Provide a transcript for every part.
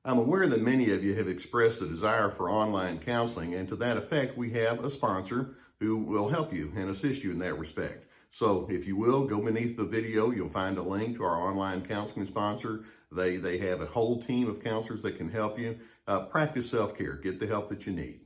I'm aware that many of you have expressed a desire for online counseling, and to that effect, we have a sponsor who will help you and assist you in that respect. So if you will, go beneath the video, you'll find a link to our online counseling sponsor. They have a whole team of counselors that can help you. Practice self-care, get the help that you need.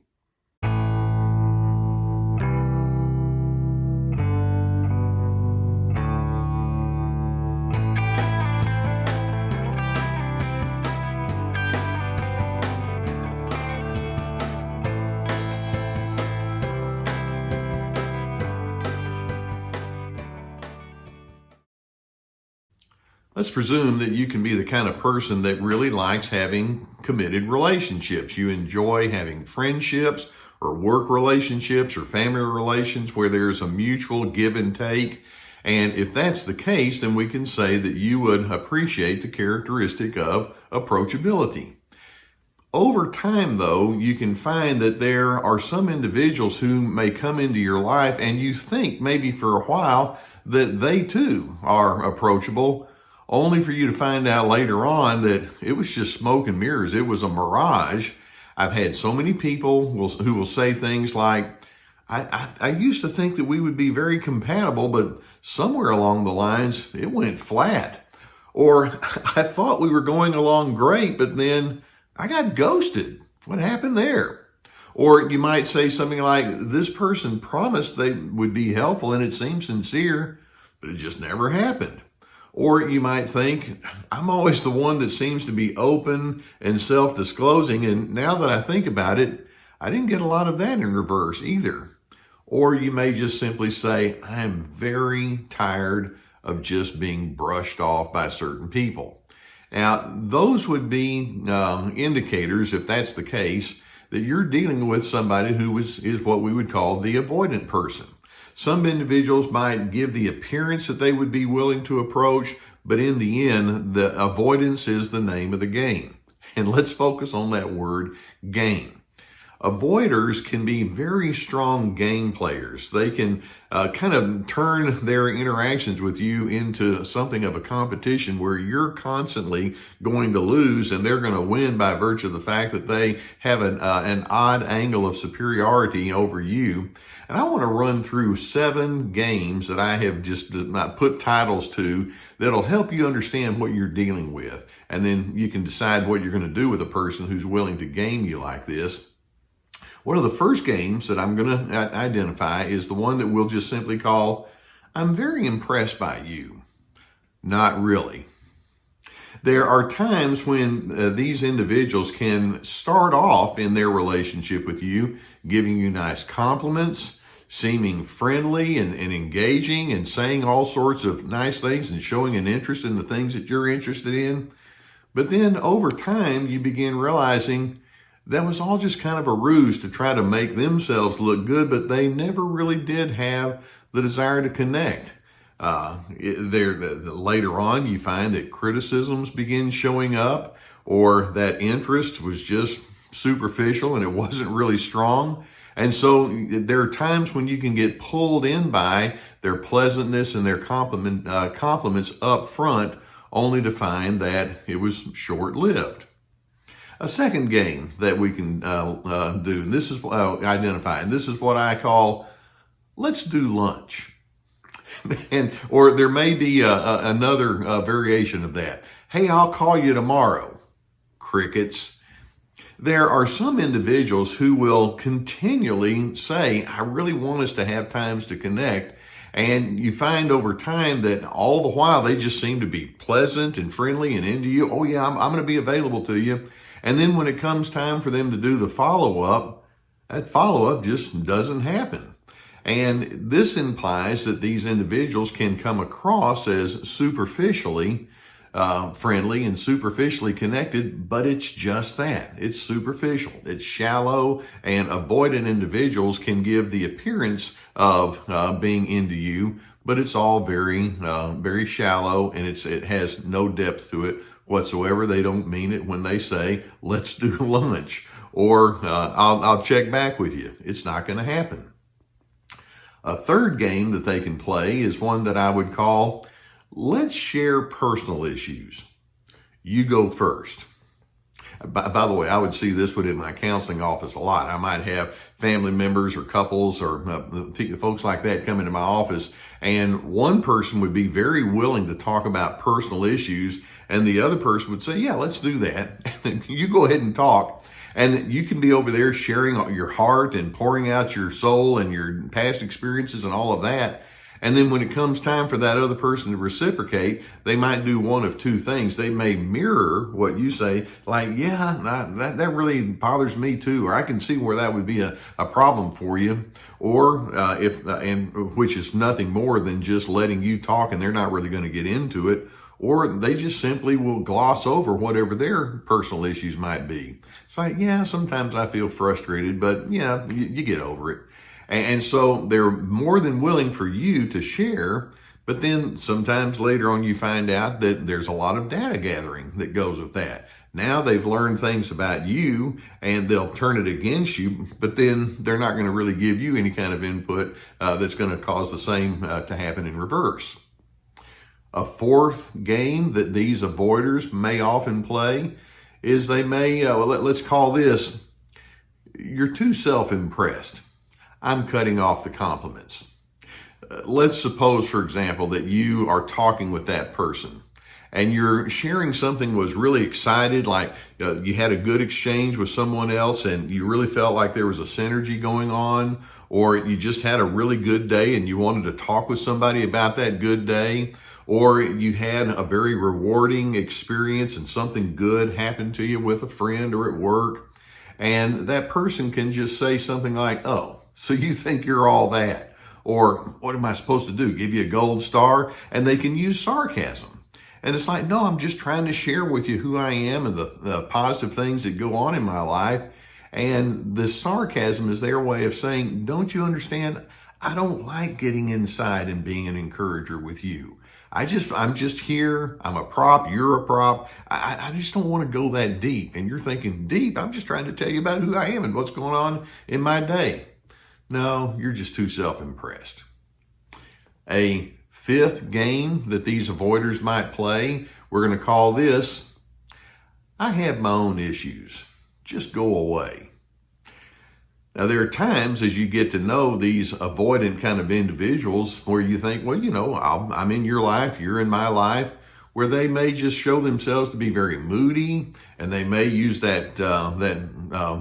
Let's presume that you can be the kind of person that really likes having committed relationships. You enjoy having friendships or work relationships or family relations where there's a mutual give and take. And if that's the case, then we can say that you would appreciate the characteristic of approachability. Over time, though, you can find that there are some individuals who may come into your life and you think maybe for a while that they too are approachable, only for you to find out later on that it was just smoke and mirrors. It was a mirage. I've had so many people who will say things like, I used to think that we would be very compatible, but somewhere along the lines, it went flat. Or I thought we were going along great, but then I got ghosted. What happened there? Or you might say something like, this person promised they would be helpful and it seemed sincere, but it just never happened. Or you might think, I'm always the one that seems to be open and self-disclosing, and now that I think about it, I didn't get a lot of that in reverse either. Or you may just simply say, I'm very tired of just being brushed off by certain people. Now, those would be indicators, if that's the case, that you're dealing with somebody who is what we would call the avoidant person. Some individuals might give the appearance that they would be willing to approach, but in the end, the avoidance is the name of the game. And let's focus on that word, game. Avoiders can be very strong game players. They can kind of turn their interactions with you into something of a competition where you're constantly going to lose and they're going to win by virtue of the fact that they have an odd angle of superiority over you. And I want to run through 7 games that I have just put titles to that'll help you understand what you're dealing with. And then you can decide what you're going to do with a person who's willing to game you like this. One of the first games that I'm going to identify is the one that we'll just simply call, I'm very impressed by you. Not really. There are times when these individuals can start off in their relationship with you, giving you nice compliments, seeming friendly and engaging and saying all sorts of nice things and showing an interest in the things that you're interested in. But then over time, you begin realizing that was all just kind of a ruse to try to make themselves look good, but they never really did have the desire to connect. Later on, you find that criticisms begin showing up, or that interest was just superficial and it wasn't really strong. And so there are times when you can get pulled in by their pleasantness and their compliments up front, only to find that it was short-lived. A second game that we can do, and this is identify, and this is what I call, let's do lunch. Or there may be another variation of that. Hey, I'll call you tomorrow. Crickets. There are some individuals who will continually say, I really want us to have times to connect. And you find over time that all the while they just seem to be pleasant and friendly and into you. Oh yeah, I'm going to be available to you. And then when it comes time for them to do the follow-up, that follow-up just doesn't happen. And this implies that these individuals can come across as superficially friendly and superficially connected, but it's just that. It's superficial. It's shallow, and avoidant individuals can give the appearance of being into you, but it's all very, very shallow, and it has no depth to it whatsoever. They don't mean it when they say, let's do lunch, or I'll check back with you. It's not going to happen. A third game that they can play is one that I would call, let's share personal issues. You go first. By the way, I would see this within my counseling office a lot. I might have family members or couples or folks like that come into my office, and one person would be very willing to talk about personal issues, and the other person would say, yeah, let's do that. And you go ahead and talk. And you can be over there sharing your heart and pouring out your soul and your past experiences and all of that. And then when it comes time for that other person to reciprocate, they might do one of two things. They may mirror what you say, like, yeah, that really bothers me too, or I can see where that would be a problem for you. Or which is nothing more than just letting you talk and they're not really going to get into it. Or they just simply will gloss over whatever their personal issues might be. It's like, yeah, sometimes I feel frustrated, but yeah, you get over it. And so they're more than willing for you to share, but then sometimes later on you find out that there's a lot of data gathering that goes with that. Now they've learned things about you and they'll turn it against you, but then they're not going to really give you any kind of input that's going to cause the same to happen in reverse. A fourth game that these avoiders may often play is they may, let's call this, you're too self-impressed. I'm cutting off the compliments. Let's suppose, for example, that you are talking with that person and you're sharing something was really excited, like you had a good exchange with someone else and you really felt like there was a synergy going on, or you just had a really good day and you wanted to talk with somebody about that good day. Or you had a very rewarding experience and something good happened to you with a friend or at work. And that person can just say something like, oh, so you think you're all that? Or what am I supposed to do? Give you a gold star? And they can use sarcasm. And it's like, no, I'm just trying to share with you who I am and the positive things that go on in my life. And the sarcasm is their way of saying, don't you understand? I don't like getting inside and being an encourager with you. I'm just here. I'm a prop. You're a prop. I just don't want to go that deep. And you're thinking, deep? I'm just trying to tell you about who I am and what's going on in my day. No, you're just too self-impressed. A fifth game that these avoiders might play, we're going to call this, I have my own issues. Just go away. Now, there are times as you get to know these avoidant kind of individuals where you think, well, I'm in your life, you're in my life, where they may just show themselves to be very moody, and they may use that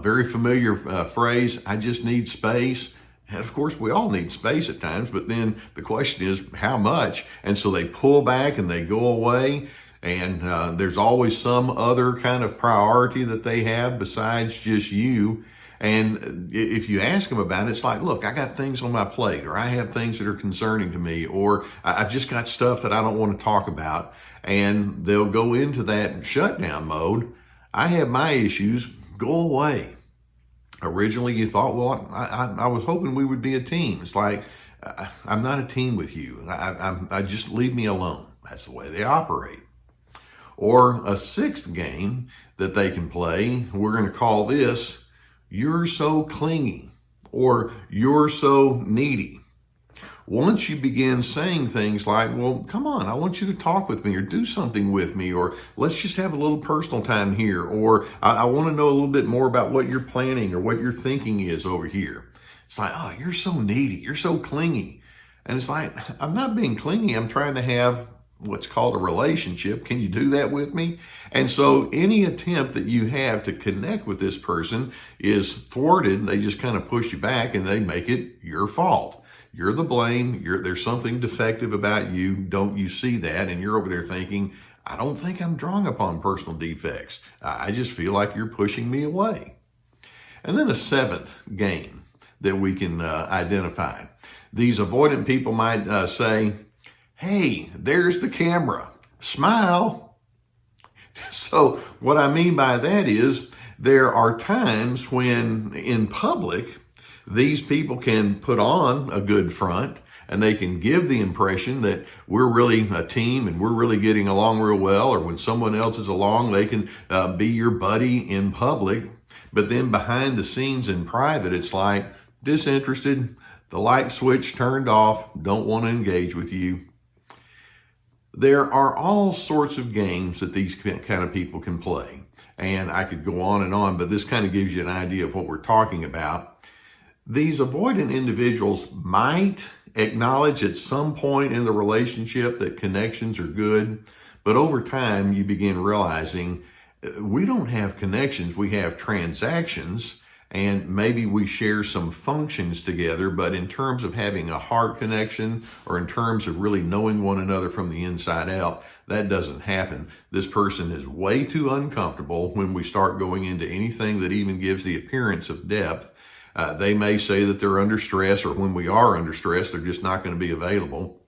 very familiar phrase, I just need space. And of course, we all need space at times, but then the question is how much? And so they pull back and they go away. And there's always some other kind of priority that they have besides just you. And if you ask them about it, it's like, look, I got things on my plate, or I have things that are concerning to me, or I've just got stuff that I don't want to talk about. And they'll go into that shutdown mode. I have my issues, go away. Originally you thought, well, I was hoping we would be a team. It's like, I'm not a team with you. I just leave me alone. That's the way they operate. Or a sixth game that they can play, we're going to call this, you're so clingy, or you're so needy. Once you begin saying things like, well, come on, I want you to talk with me or do something with me, or let's just have a little personal time here, or I want to know a little bit more about what you're planning or what your thinking is over here. It's like, oh, you're so needy, you're so clingy. And it's like, I'm not being clingy, I'm trying to have what's called a relationship. Can you do that with me? And so any attempt that you have to connect with this person is thwarted. They just kind of push you back and they make it your fault. You're the blame. There's something defective about you. Don't you see that? And you're over there thinking, I don't think I'm drawing upon personal defects. I just feel like you're pushing me away. And then a seventh game that we can identify. These avoidant people might say, hey, there's the camera. Smile. So what I mean by that is there are times when in public, these people can put on a good front and they can give the impression that we're really a team and we're really getting along real well. Or when someone else is along, they can be your buddy in public. But then behind the scenes in private, it's like disinterested, the light switch turned off, don't want to engage with you. There are all sorts of games that these kind of people can play. And I could go on, but this kind of gives you an idea of what we're talking about. These avoidant individuals might acknowledge at some point in the relationship that connections are good, but over time you begin realizing we don't have connections, we have transactions, and maybe we share some functions together, but in terms of having a heart connection or in terms of really knowing one another from the inside out, that doesn't happen. This person is way too uncomfortable when we start going into anything that even gives the appearance of depth. They may say that they're under stress, or when we are under stress, they're just not going to be available.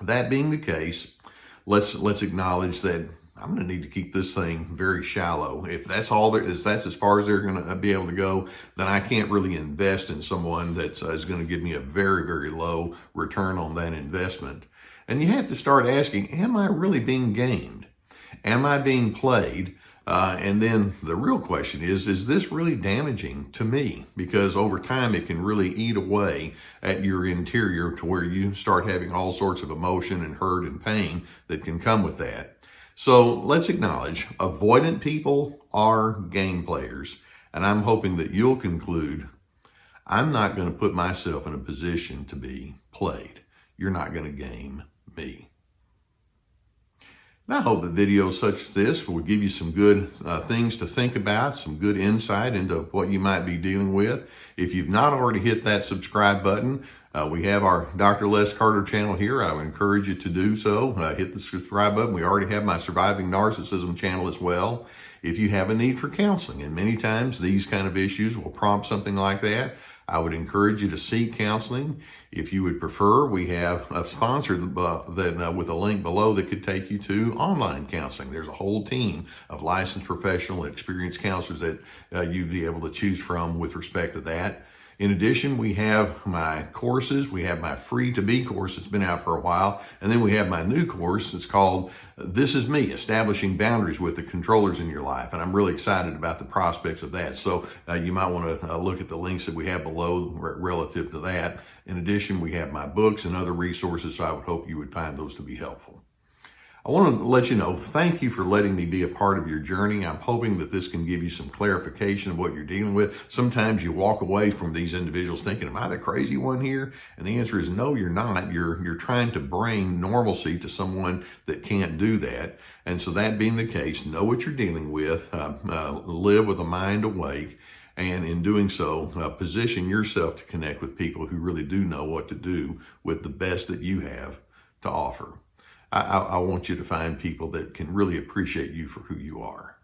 That being the case, let's acknowledge that I'm going to need to keep this thing very shallow. If that's that's as far as they're going to be able to go, then I can't really invest in someone that is going to give me a very, very low return on that investment. And you have to start asking, am I really being gamed? Am I being played? And then the real question is this really damaging to me? Because over time, it can really eat away at your interior to where you start having all sorts of emotion and hurt and pain that can come with that. So let's acknowledge avoidant people are game players. And I'm hoping that you'll conclude, I'm not going to put myself in a position to be played. You're not going to game me. And I hope that videos such as this will give you some good things to think about, some good insight into what you might be dealing with. If you've not already hit that subscribe button, we have our Dr. Les Carter channel here. I would encourage you to do so. Hit the subscribe button. We already have my Surviving Narcissism channel as well. If you have a need for counseling, and many times these kind of issues will prompt something like that, I would encourage you to seek counseling. If you would prefer, we have a sponsor with a link below that could take you to online counseling. There's a whole team of licensed professional and experienced counselors that you'd be able to choose from with respect to that. In addition, we have my courses. We have my free to be course that's been out for a while. And then we have my new course that's called This Is Me, Establishing Boundaries with the Controllers in Your Life. And I'm really excited about the prospects of that. So you might want to look at the links that we have below relative to that. In addition, we have my books and other resources. So I would hope you would find those to be helpful. I want to let you know, thank you for letting me be a part of your journey. I'm hoping that this can give you some clarification of what you're dealing with. Sometimes you walk away from these individuals thinking, am I the crazy one here? And the answer is no, you're not. You're trying to bring normalcy to someone that can't do that. And so that being the case, know what you're dealing with, live with a mind awake, and in doing so, position yourself to connect with people who really do know what to do with the best that you have to offer. I want you to find people that can really appreciate you for who you are.